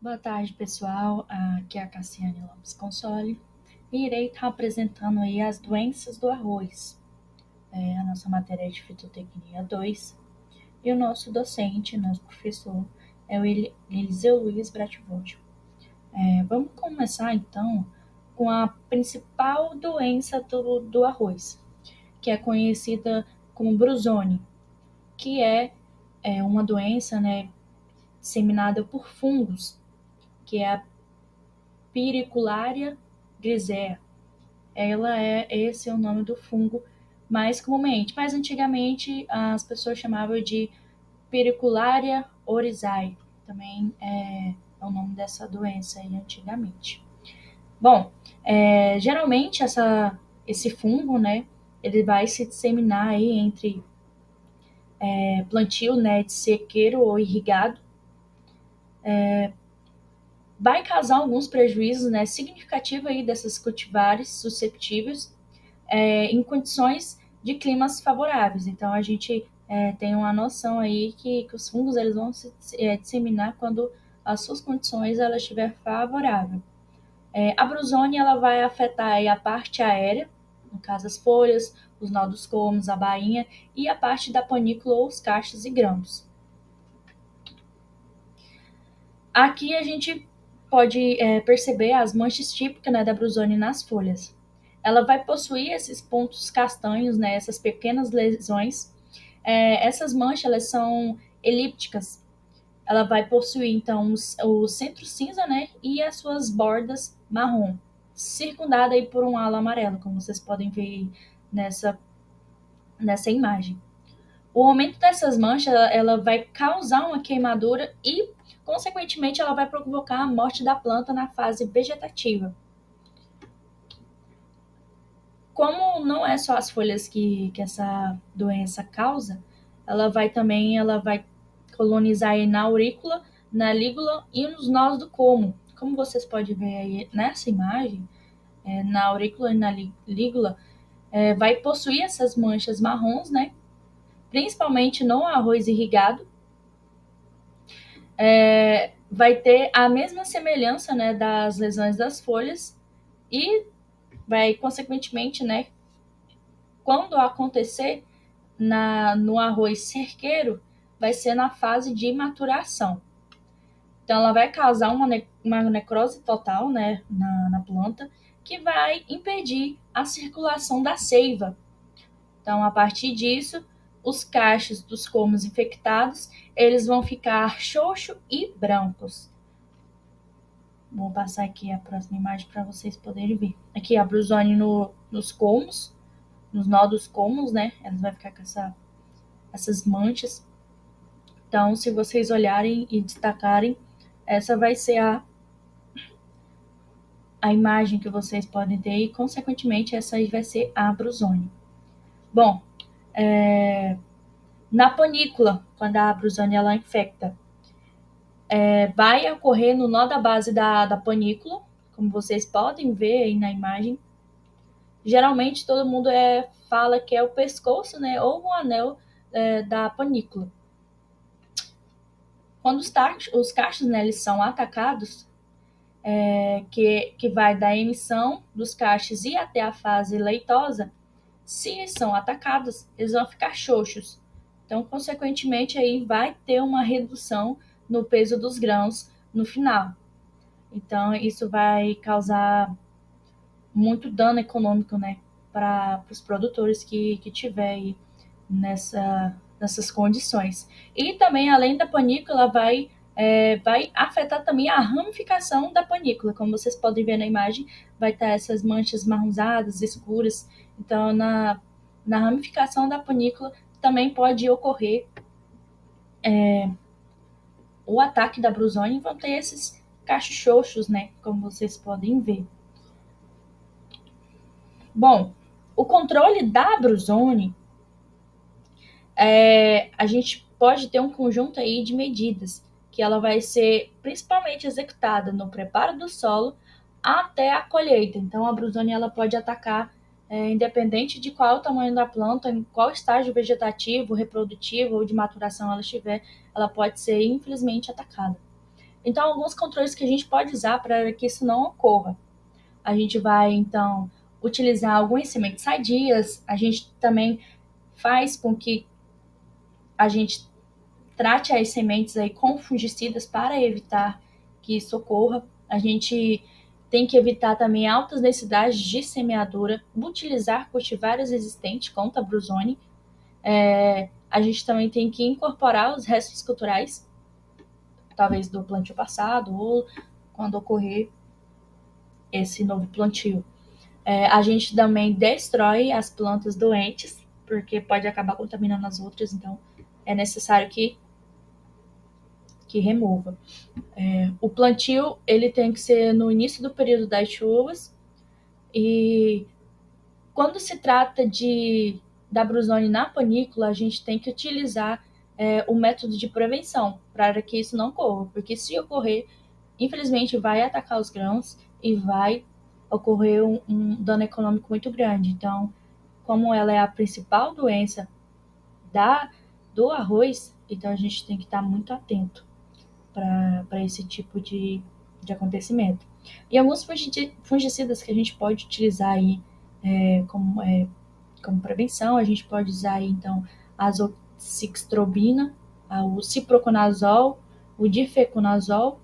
Boa tarde, pessoal. Aqui é a Cassiane Lopes Consoli e irei estar apresentando aí as doenças do arroz. A nossa matéria é de Fitotecnia 2 e o nosso docente, nosso professor, é o Eliseu Luiz Bratvold. Vamos começar então com a principal doença do arroz, que é conhecida como brusone, que é uma doença, né, disseminada por fungos, que é a Pyricularia grisea. Esse é o nome do fungo mais comumente, mas antigamente as pessoas chamavam de Pyricularia oryzae, também é o nome dessa doença aí antigamente. Bom, geralmente esse fungo, né, ele vai se disseminar aí entre plantio, né, de sequeiro ou irrigado, vai causar alguns prejuízos, né, significativos aí dessas cultivares susceptíveis em condições de climas favoráveis. Então a gente tem uma noção aí que os fungos eles vão se disseminar quando as suas condições ela estiver favorável. A brusônia ela vai afetar aí a parte aérea, no caso as folhas, os nodos colmos, a bainha e a parte da panícula ou os cachos e grãos. Aqui a gente pode perceber as manchas típicas, né, da brusônia nas folhas. Ela vai possuir esses pontos castanhos, né, essas pequenas lesões. Essas manchas elas são elípticas. Ela vai possuir então o centro cinza, né, e as suas bordas marrom, circundada aí por um halo amarelo, como vocês podem ver nessa nessa imagem. O aumento dessas manchas ela vai causar uma queimadura e, consequentemente, ela vai provocar a morte da planta na fase vegetativa. Como não é só as folhas que essa doença causa, ela vai colonizar aí na aurícula, na lígula e nos nós do colmo. Como vocês podem ver aí nessa imagem, na aurícula e na lígula, vai possuir essas manchas marrons, né? Principalmente no arroz irrigado, vai ter a mesma semelhança, né, das lesões das folhas e vai, consequentemente, né, quando acontecer no arroz cerqueiro, vai ser na fase de maturação. Então, ela vai causar uma necrose total, né, na planta, que vai impedir a circulação da seiva. Então, a partir disso, os cachos dos colmos infectados, eles vão ficar xoxos e brancos. Vou passar aqui a próxima imagem para vocês poderem ver. Aqui a brusone nos colmos, nos nódulos colmos, né? Elas vai ficar com essas manchas. Então, se vocês olharem e destacarem, essa vai ser a imagem que vocês podem ter e, consequentemente, essa aí vai ser a brusone. Bom, na panícula, quando a brusone ela infecta, vai ocorrer no nó da base da panícula, como vocês podem ver aí na imagem. Geralmente todo mundo fala que é o pescoço, né, ou o anel da panícula. Quando os cachos, né, eles são atacados, que vai da emissão dos cachos e até a fase leitosa, se eles são atacados, eles vão ficar xoxos. Então, consequentemente, aí vai ter uma redução no peso dos grãos no final. Então, isso vai causar muito dano econômico, né, para os produtores que tiver aí nessas condições. E também, além da panícula, vai afetar também a ramificação da panícula. Como vocês podem ver na imagem, vai estar essas manchas marronzadas, escuras. Então, na ramificação da panícula também pode ocorrer o ataque da brusônia e vão ter esses cachos xoxos, né, como vocês podem ver. Bom, o controle da brusone, a gente pode ter um conjunto aí de medidas, que ela vai ser principalmente executada no preparo do solo até a colheita. Então, a brusone ela pode atacar, independente de qual é o tamanho da planta, em qual estágio vegetativo, reprodutivo ou de maturação ela estiver, ela pode ser, infelizmente, atacada. Então, alguns controles que a gente pode usar para que isso não ocorra. A gente vai, então, utilizar algumas sementes sadias, a gente também faz com que a gente trate as sementes aí com fungicidas para evitar que isso ocorra. A gente tem que evitar também altas densidades de semeadura, utilizar cultivares resistentes contra a brusone. A gente também tem que incorporar os restos culturais, talvez do plantio passado ou quando ocorrer esse novo plantio. A gente também destrói as plantas doentes, porque pode acabar contaminando as outras, então é necessário que remova. O plantio ele tem que ser no início do período das chuvas e quando se trata da brusone na panícula, a gente tem que utilizar o método de prevenção para que isso não ocorra, porque se ocorrer, infelizmente vai atacar os grãos e vai ocorrer um dano econômico muito grande. Então, como ela é a principal doença do arroz, então a gente tem que estar muito atento para esse tipo de acontecimento. E alguns fungicidas que a gente pode utilizar aí como prevenção, a gente pode usar aí, então, a azoxicstrobina, o ciproconazol, o difeconazol,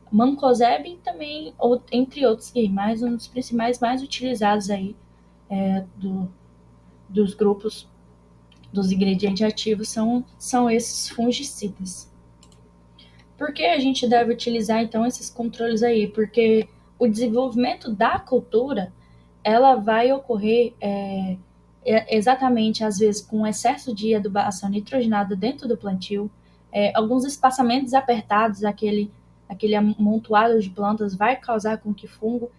mancozeb e também, entre outros, mas um dos principais mais utilizados aí dos grupos dos ingredientes ativos são esses fungicidas. Por que a gente deve utilizar então esses controles aí? Porque o desenvolvimento da cultura ela vai ocorrer exatamente às vezes com excesso de adubação nitrogenada dentro do plantio, alguns espaçamentos apertados, aquele amontoado de plantas vai causar com que fungo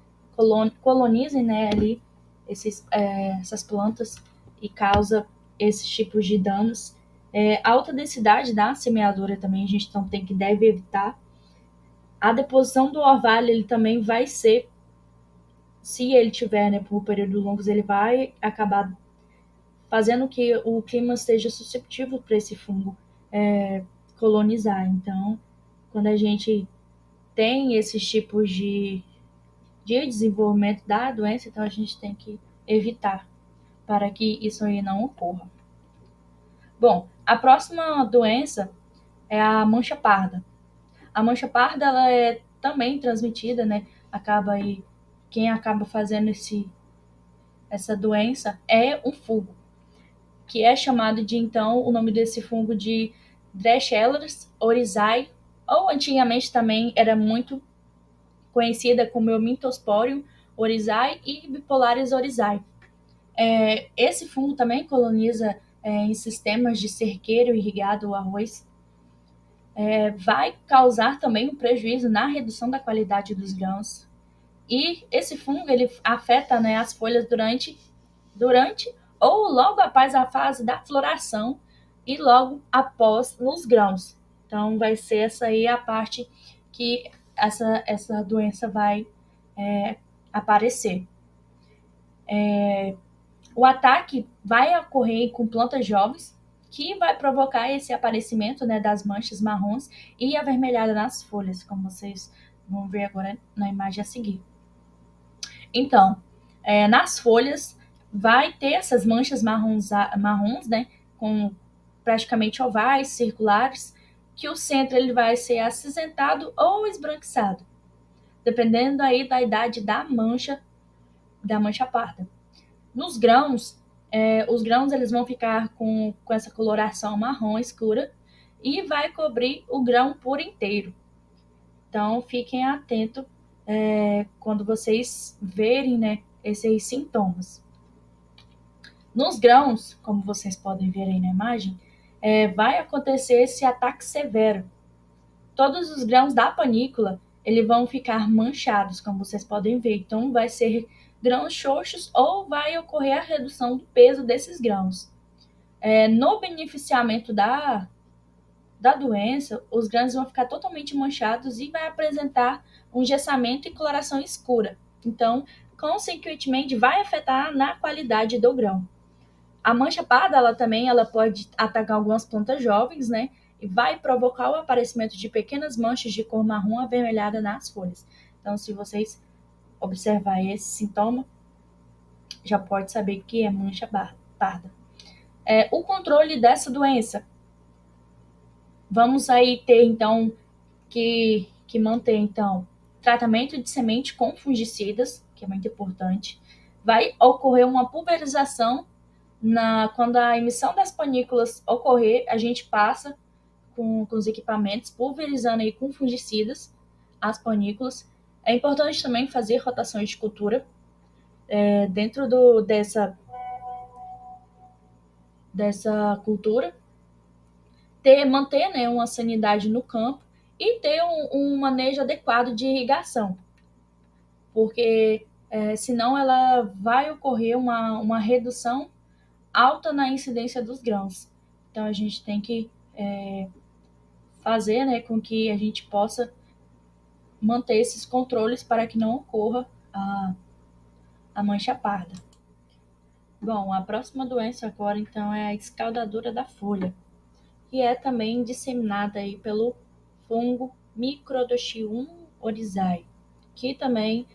colonizem, né, ali essas plantas e causa esses tipos de danos. Alta densidade da semeadura também a gente então deve evitar. A deposição do orvalho ele também vai ser, se ele tiver, né, por períodos longos, ele vai acabar fazendo que o clima esteja susceptível para esse fungo colonizar. Então, quando a gente tem esses tipos de desenvolvimento da doença, então a gente tem que evitar para que isso aí não ocorra. Bom, a próxima doença é a mancha parda. A mancha parda ela é também transmitida, né? Quem acaba fazendo essa doença é um fungo, que é chamado de então o nome desse fungo de Drachelers oryzae, ou antigamente também era muito conhecida como Euminthosporium oryzae e Bipolaris oryzae. Esse fungo também coloniza em sistemas de cerqueiro irrigado o arroz. Vai causar também um prejuízo na redução da qualidade dos grãos. E esse fungo ele afeta, né, as folhas durante ou logo após a fase da floração e logo após nos grãos. Então, vai ser essa aí a parte que essa doença vai aparecer. O ataque vai ocorrer com plantas jovens, que vai provocar esse aparecimento, né, das manchas marrons e avermelhada nas folhas, como vocês vão ver agora na imagem a seguir. Então, nas folhas vai ter essas manchas marrons, né, com praticamente ovais, circulares, que o centro ele vai ser acinzentado ou esbranquiçado, dependendo aí da idade da mancha parda. Nos grãos, os grãos eles vão ficar com essa coloração marrom escura e vai cobrir o grão por inteiro. Então, fiquem atentos quando vocês verem, né, esses sintomas. Nos grãos, como vocês podem ver aí na imagem, vai acontecer esse ataque severo. Todos os grãos da panícula eles vão ficar manchados, como vocês podem ver. Então, vai ser grãos xoxos ou vai ocorrer a redução do peso desses grãos. No beneficiamento da doença, os grãos vão ficar totalmente manchados e vai apresentar um gessamento e coloração escura. Então, consequentemente, vai afetar na qualidade do grão. A mancha parda, ela pode atacar algumas plantas jovens, né? e vai provocar o aparecimento de pequenas manchas de cor marrom avermelhada nas folhas. Então, se vocês observar esse sintoma, já pode saber que é mancha parda. O controle dessa doença. Vamos aí ter, então, que manter, então, tratamento de semente com fungicidas, que é muito importante. Vai ocorrer uma pulverização quando a emissão das panículas ocorrer, a gente passa com os equipamentos, pulverizando aí com fungicidas as panículas. É importante também fazer rotações de cultura dentro dessa cultura, manter, né, uma sanidade no campo e ter um manejo adequado de irrigação, porque senão ela vai ocorrer uma redução alta na incidência dos grãos. Então a gente tem que fazer, né, com que a gente possa manter esses controles para que não ocorra a mancha parda. Bom, a próxima doença agora então é a escaldadura da folha, que é também disseminada aí pelo fungo Microdoxium oryzae, que também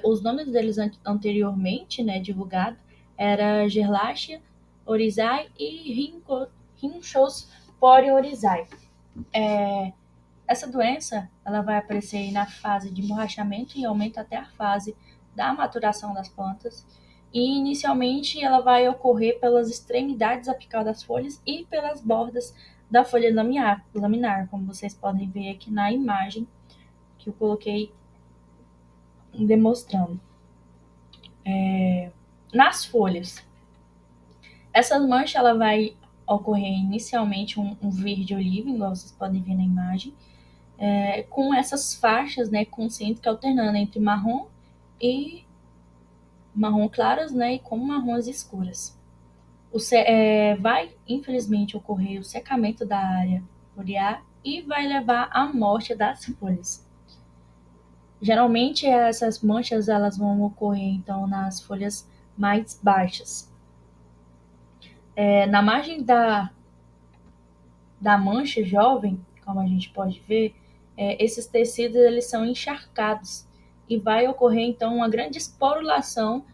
os nomes deles anteriormente, né, divulgado, era Gerlachia oryzae e Rhinchosporium oryzae. Essa doença ela vai aparecer na fase de emborrachamento e aumenta até a fase da maturação das plantas. E inicialmente ela vai ocorrer pelas extremidades apicais das folhas e pelas bordas da folha laminar, como vocês podem ver aqui na imagem que eu coloquei demonstrando. Nas folhas, essa mancha ela vai ocorrer inicialmente um verde oliva, igual vocês podem ver na imagem, com essas faixas, né, concêntricas alternando entre marrom claras, né, e com marrons escuras. Vai, infelizmente, ocorrer o secamento da área foliar e vai levar à morte das folhas. Geralmente, essas manchas elas vão ocorrer, então, nas folhas mais baixas. Na margem da mancha jovem, como a gente pode ver, esses tecidos eles são encharcados e vai ocorrer, então, uma grande esporulação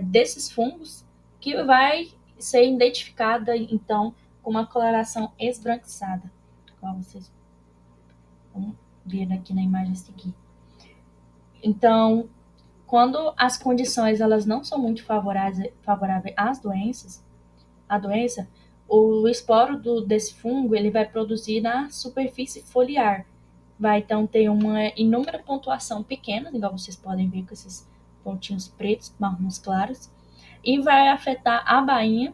desses fungos que vai ser identificada, então, com uma coloração esbranquiçada, como vocês vão ver aqui na imagem a seguir. Então, quando as condições elas não são muito favoráveis à doença, o esporo desse fungo ele vai produzir na superfície foliar. Vai então ter uma inúmera pontuação pequena, igual vocês podem ver com esses pontinhos pretos, marrons claros, e vai afetar a bainha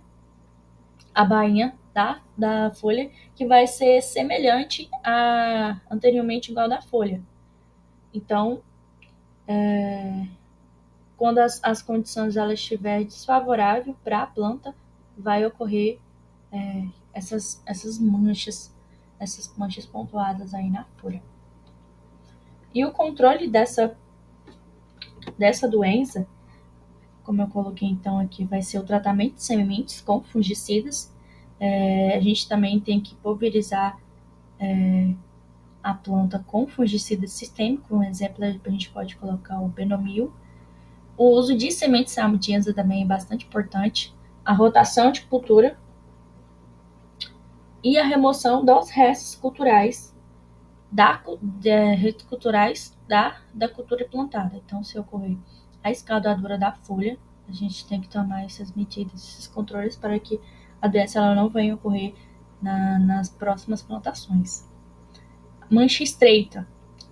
da folha, que vai ser semelhante a anteriormente igual da folha. Então, quando as condições ela estiver desfavorável para a planta, vai ocorrer essas manchas pontuadas aí na folha. E o controle dessa doença, como eu coloquei então aqui, vai ser o tratamento de sementes com fungicidas. A gente também tem que pulverizar a planta com fungicida sistêmico. Um exemplo, a gente pode colocar o Benomil. O uso de sementes salmodias também é bastante importante. A rotação de cultura e a remoção dos restos culturais da cultura plantada. Então, se ocorrer a escaldadura da folha, a gente tem que tomar essas medidas, esses controles para que a doença ela não venha ocorrer nas próximas plantações. Mancha estreita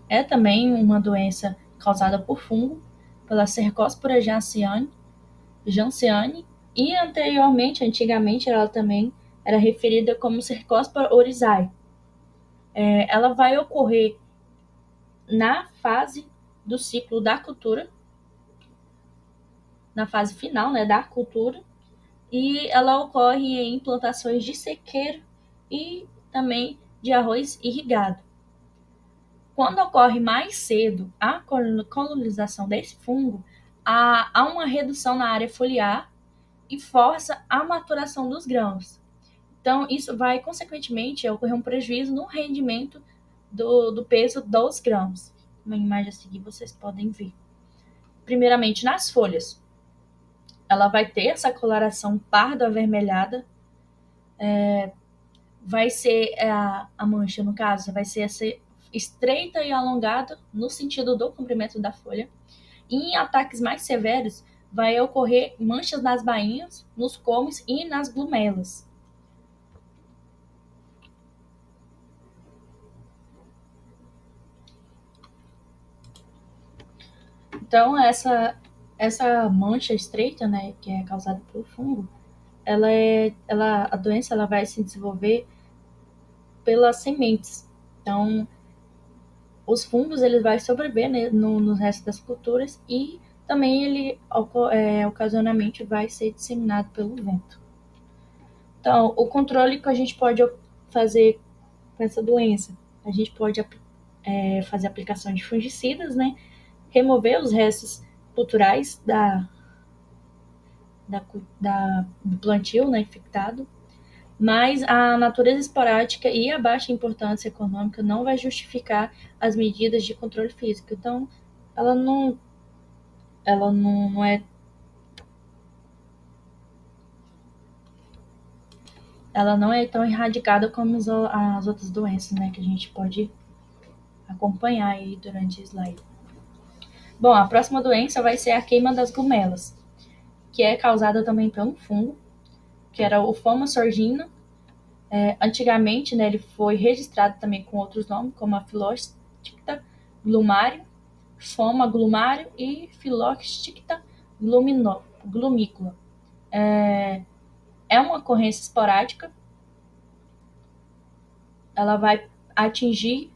é também uma doença causada por fungo, pela Cercospora janssiani, e antigamente, ela também era referida como Cercospora oryzae. Ela vai ocorrer na fase do ciclo da cultura, na fase final, né, da cultura, e ela ocorre em plantações de sequeiro e também de arroz irrigado. Quando ocorre mais cedo a colonização desse fungo, há uma redução na área foliar e força a maturação dos grãos. Então, isso vai, consequentemente, ocorrer um prejuízo no rendimento do peso dos grãos. Na imagem a seguir, vocês podem ver. Primeiramente, nas folhas, ela vai ter essa coloração pardo-avermelhada, vai ser a mancha, no caso, vai ser essa estreita e alongada no sentido do comprimento da folha. E em ataques mais severos, vai ocorrer manchas nas bainhas, nos comes e nas glumelas. Então, essa mancha estreita, né, que é causada pelo fungo, a doença ela vai se desenvolver pelas sementes. Então, os fungos eles vão sobreviver, né, no resto das culturas e também ele ocasionalmente vai ser disseminado pelo vento. Então, o controle que a gente pode fazer com essa doença, a gente pode fazer aplicação de fungicidas, né, remover os restos culturais do plantio, né, infectado, mas a natureza esporádica e a baixa importância econômica não vai justificar as medidas de controle físico. Então, ela não, não é tão erradicada como as outras doenças, né, que a gente pode acompanhar aí durante o slide. Bom, a próxima doença vai ser a queima das glumelas, que é causada também pelo fungo, que era o Foma sorgina. Antigamente, né, ele foi registrado também com outros nomes, como a Phylloxera glumário, Foma glumário e Phylloxera glumicula. É uma ocorrência esporádica, ela vai atingir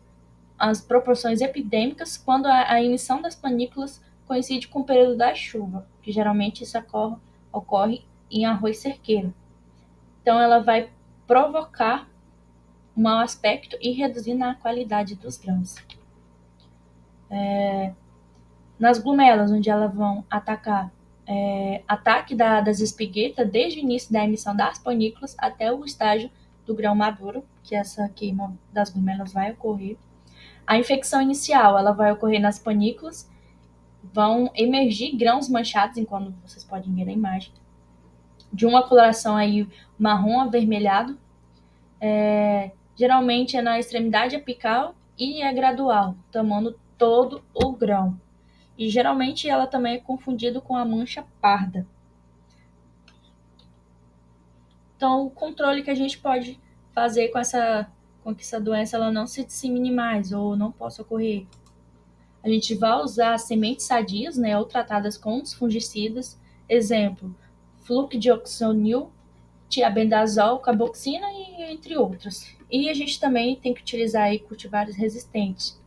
as proporções epidêmicas quando a emissão das panículas coincide com o período da chuva, que geralmente isso ocorre em arroz cerqueiro. Então, ela vai provocar um mau aspecto e reduzir na qualidade dos grãos. Nas glumelas, onde elas vão atacar, ataque das espiguetas desde o início da emissão das panículas até o estágio do grão maduro, que essa queima das glumelas vai ocorrer. A infecção inicial, ela vai ocorrer nas panículas, vão emergir grãos manchados, enquanto vocês podem ver na imagem, de uma coloração aí marrom avermelhado. Geralmente é na extremidade apical e é gradual, tomando todo o grão. E geralmente ela também é confundida com a mancha parda. Então, o controle que a gente pode fazer com que essa doença ela não se dissemine mais ou não possa ocorrer. A gente vai usar sementes sadias, né, ou tratadas com os fungicidas, exemplo, flucdioxonil, tiabendazol, carboxina e entre outros. E a gente também tem que utilizar aí cultivares resistentes.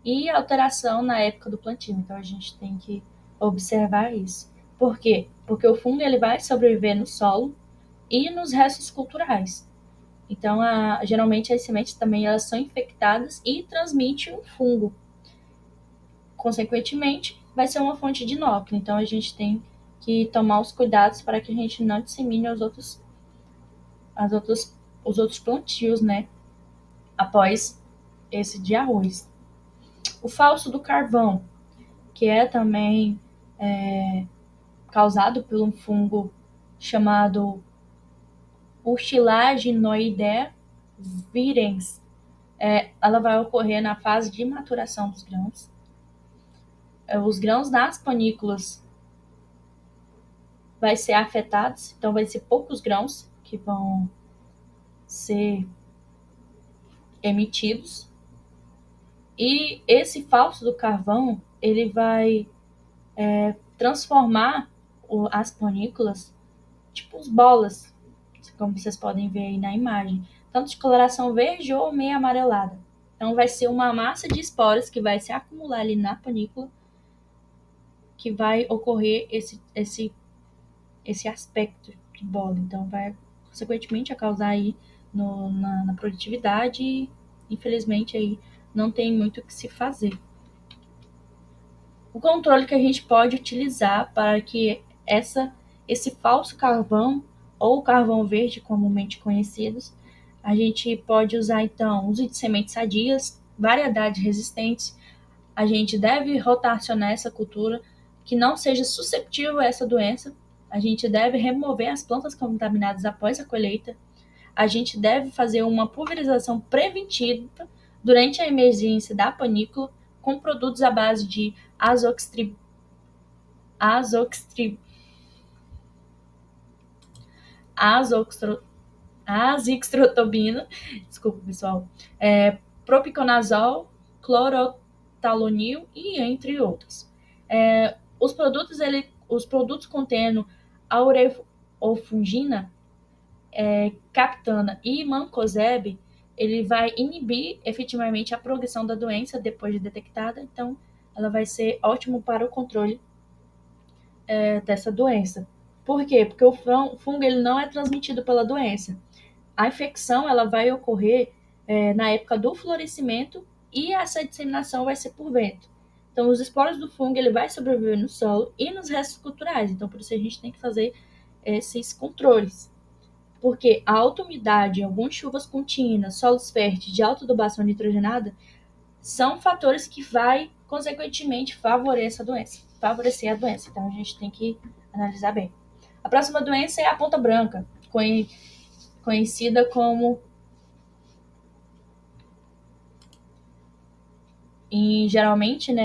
E alteração na época do plantio, então a gente tem que observar isso. Por quê? Porque o fungo ele vai sobreviver no solo e nos restos culturais. Então, geralmente as sementes também elas são infectadas e transmitem o fungo. Consequentemente, vai ser uma fonte de inóculo. Então, a gente tem que tomar os cuidados para que a gente não dissemine os outros plantios, né? Após esse de arroz. O falso do carvão, que é também causado por um fungo chamado Urtilaginoidea virens. Ela vai ocorrer na fase de maturação dos grãos. Os grãos nas panículas vai ser afetados, então vai ser poucos grãos que vão ser emitidos. E esse falso do carvão, ele vai transformar as panículas tipo as bolas, como vocês podem ver aí na imagem, tanto de coloração verde ou meio amarelada. Então vai ser uma massa de esporas que vai se acumular ali na panícula, que vai ocorrer esse aspecto de bola. Então vai, consequentemente, a causar aí na produtividade e, infelizmente, aí não tem muito o que se fazer. O controle que a gente pode utilizar para que esse falso carvão ou carvão verde, comumente conhecidos. A gente pode usar, então, uso de sementes sadias, variedades resistentes. A gente deve rotacionar essa cultura que não seja susceptível a essa doença. A gente deve remover as plantas contaminadas após a colheita. A gente deve fazer uma pulverização preventiva durante a emergência da panícula com produtos à base de azoxtri, azoxtro, azixtrobina, desculpa pessoal, propiconazol, clorotalonil e entre outros. Os produtos contendo aurofungina, captana e mancozeb, ele vai inibir efetivamente a progressão da doença depois de detectada, então ela vai ser ótimo para o controle dessa doença. Por quê? Porque o fungo ele não é transmitido pela doença. A infecção ela vai ocorrer na época do florescimento e essa disseminação vai ser por vento. Então, os esporos do fungo ele vai sobreviver no solo e nos restos culturais. Então, por isso a gente tem que fazer esses controles. Porque a alta umidade, algumas chuvas contínuas, solos férteis de alta adubação nitrogenada são fatores que vai, consequentemente, favorecer a doença. Então, a gente tem que analisar bem. A próxima doença é a ponta branca, conhecida como, geralmente, né,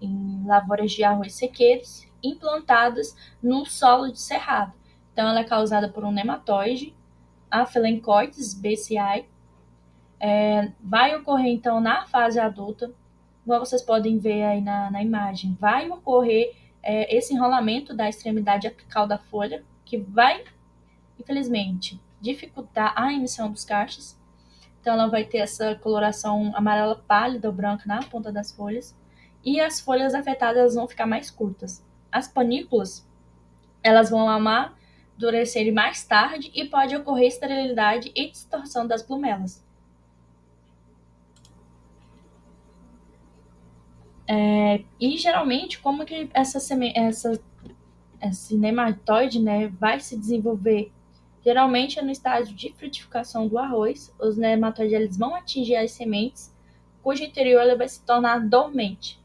em lavouras de arroz sequeiros, implantadas no solo de cerrado. Então, ela é causada por um nematóide, a Phalancoides bci. Vai ocorrer, então, na fase adulta, igual vocês podem ver aí na imagem, vai ocorrer esse enrolamento da extremidade apical da folha, que vai, infelizmente, dificultar a emissão dos cachos. Então, ela vai ter essa coloração amarela pálida ou branca na ponta das folhas. E as folhas afetadas vão ficar mais curtas. As panículas, elas vão amadurecer mais tarde e pode ocorrer esterilidade e distorção das plumelas. E geralmente, como que esse nematóide, né, vai se desenvolver? Geralmente é no estágio de frutificação do arroz. Os nematóides eles vão atingir as sementes, cujo interior ele vai se tornar dormente.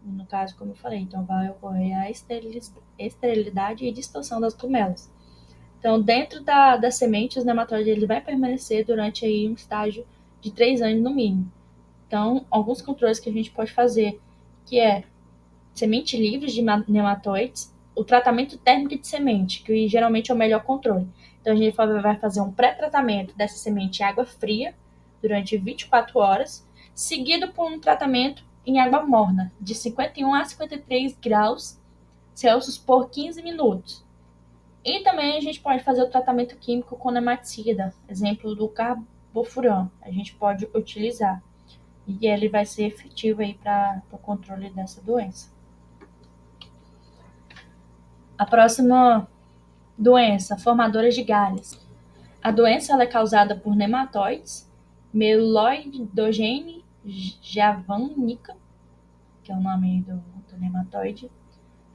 No caso, como eu falei, então vai ocorrer a esterilidade e distorção das plumelas. Então, dentro da semente, os nematóides ele vai permanecer durante aí um estágio de 3 anos no mínimo. Então, alguns controles que a gente pode fazer, que é semente livre de nematóides, o tratamento térmico de semente, que geralmente é o melhor controle. Então, a gente vai fazer um pré-tratamento dessa semente em água fria durante 24 horas, seguido por um tratamento em água morna, de 51 a 53 graus Celsius por 15 minutos. E também a gente pode fazer o tratamento químico com nematicida, exemplo do carbofurano, a gente pode utilizar. E ele vai ser efetivo aí para o controle dessa doença. A próxima doença, formadora de galhas. A doença ela é causada por nematóides, Meloidogene javanica, que é o nome do nematóide.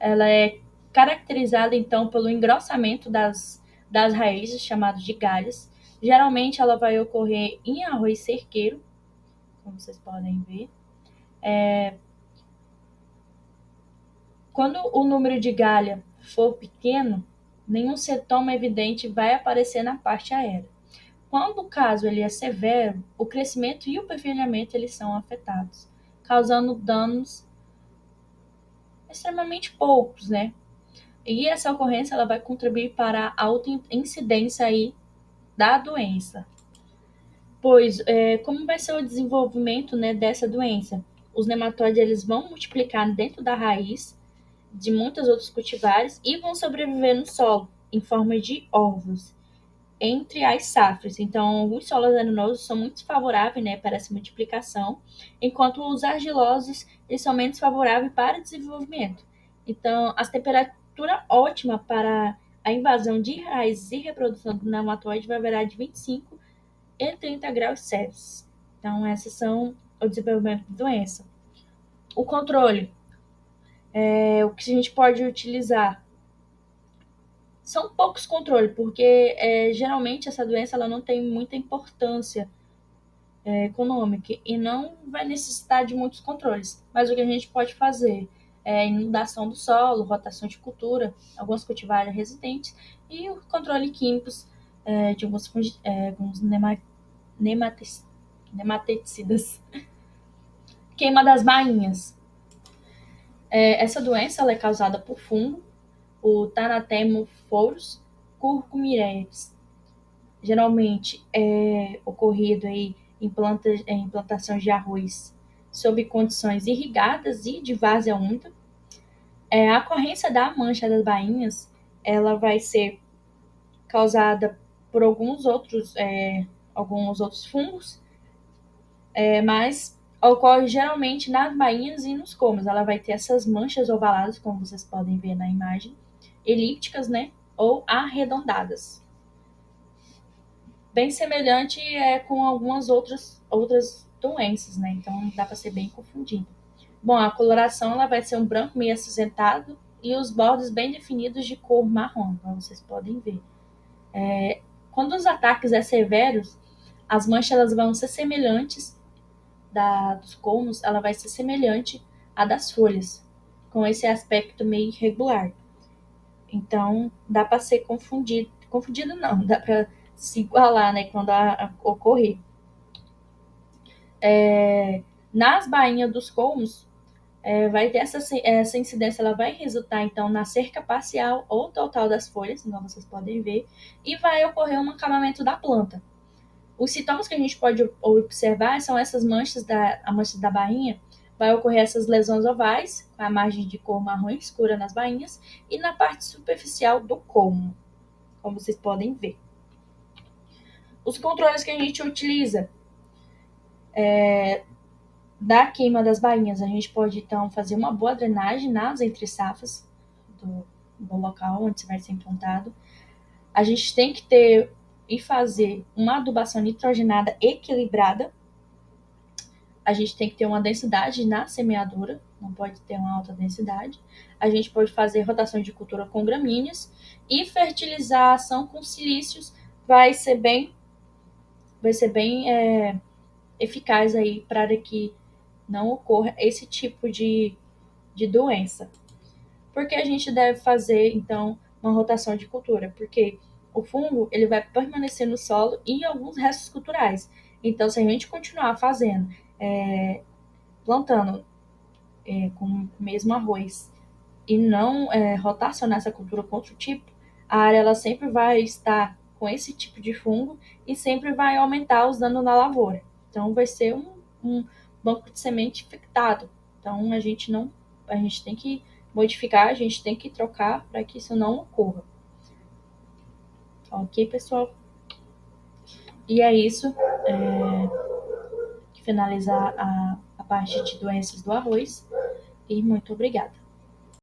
Ela é caracterizada, então, pelo engrossamento das raízes, chamadas de galhas. Geralmente, ela vai ocorrer em arroz cerqueiro, como vocês podem ver. Quando o número de galha for pequeno, nenhum sintoma evidente vai aparecer na parte aérea. Quando o caso ele é severo, o crescimento e o perfilhamento eles são afetados, causando danos extremamente poucos, né? E essa ocorrência ela vai contribuir para a alta incidência aí da doença. Pois, como vai ser o desenvolvimento, né, dessa doença? Os nematóides eles vão multiplicar dentro da raiz de muitos outros cultivares e vão sobreviver no solo em forma de ovos entre as safras. Então, alguns solos arenosos são muito favoráveis, né, para essa multiplicação, enquanto os argilosos eles são menos favoráveis para o desenvolvimento. Então, a temperatura ótima para a invasão de raízes e reprodução do nematóide vai variar de 25 e 30 graus Celsius. Então, esses são o desenvolvimento da doença. O controle. O que a gente pode utilizar São poucos controles, porque geralmente essa doença ela não tem muita importância econômica e não vai necessitar de muitos controles. Mas o que a gente pode fazer é inundação do solo, rotação de cultura, algumas cultivares resistentes e o controle químicos de alguns nematicidas. Queima das bainhas. Essa doença ela é causada por fungo, o Thanatemophorus curcumirex. Geralmente é ocorrido aí em plantações de arroz sob condições irrigadas e de várzea úmida. A ocorrência da mancha das bainhas ela vai ser causada por alguns outros fungos, mas ocorre geralmente nas bainhas e nos colmos. Ela vai ter essas manchas ovaladas, como vocês podem ver na imagem, elípticas, né, ou arredondadas. Bem semelhante com algumas outras doenças, né? Então dá para ser bem confundido. Bom, a coloração ela vai ser um branco meio acinzentado e os bordos bem definidos de cor marrom, como vocês podem ver. Quando os ataques severos, as manchas elas vão ser semelhantes dos colmos, ela vai ser semelhante à das folhas, com esse aspecto meio irregular. Então, dá para ser confundido. Confundido não, dá para se igualar, né, quando ocorrer. Nas bainhas dos colmos, vai ter essa incidência, ela vai resultar, então, na cerca parcial ou total das folhas, como vocês podem ver, e vai ocorrer um acabamento da planta. Os sintomas que a gente pode observar são essas a mancha da bainha, vai ocorrer essas lesões ovais, com a margem de cor marrom escura nas bainhas, e na parte superficial do colmo, como vocês podem ver. Os controles que a gente utiliza da queima das bainhas, a gente pode então fazer uma boa drenagem nas entre-safras do local onde vai ser implantado. A gente tem que ter e fazer uma adubação nitrogenada equilibrada. A gente tem que ter uma densidade na semeadura, não pode ter uma alta densidade. A gente pode fazer rotação de cultura com gramíneas e fertilização com silícios vai ser bem eficaz aí para que não ocorra esse tipo de doença. Por que a gente deve fazer, então, uma rotação de cultura? Porque o fungo ele vai permanecer no solo e em alguns restos culturais. Então, se a gente continuar fazendo, plantando com o mesmo arroz e não rotacionar essa cultura com outro tipo, a área ela sempre vai estar com esse tipo de fungo e sempre vai aumentar os danos na lavoura. Então, vai ser um banco de semente infectado. Então, a gente tem que modificar, a gente tem que trocar para que isso não ocorra. Ok, pessoal? E é isso. Finalizar a parte de doenças do arroz. E muito obrigada.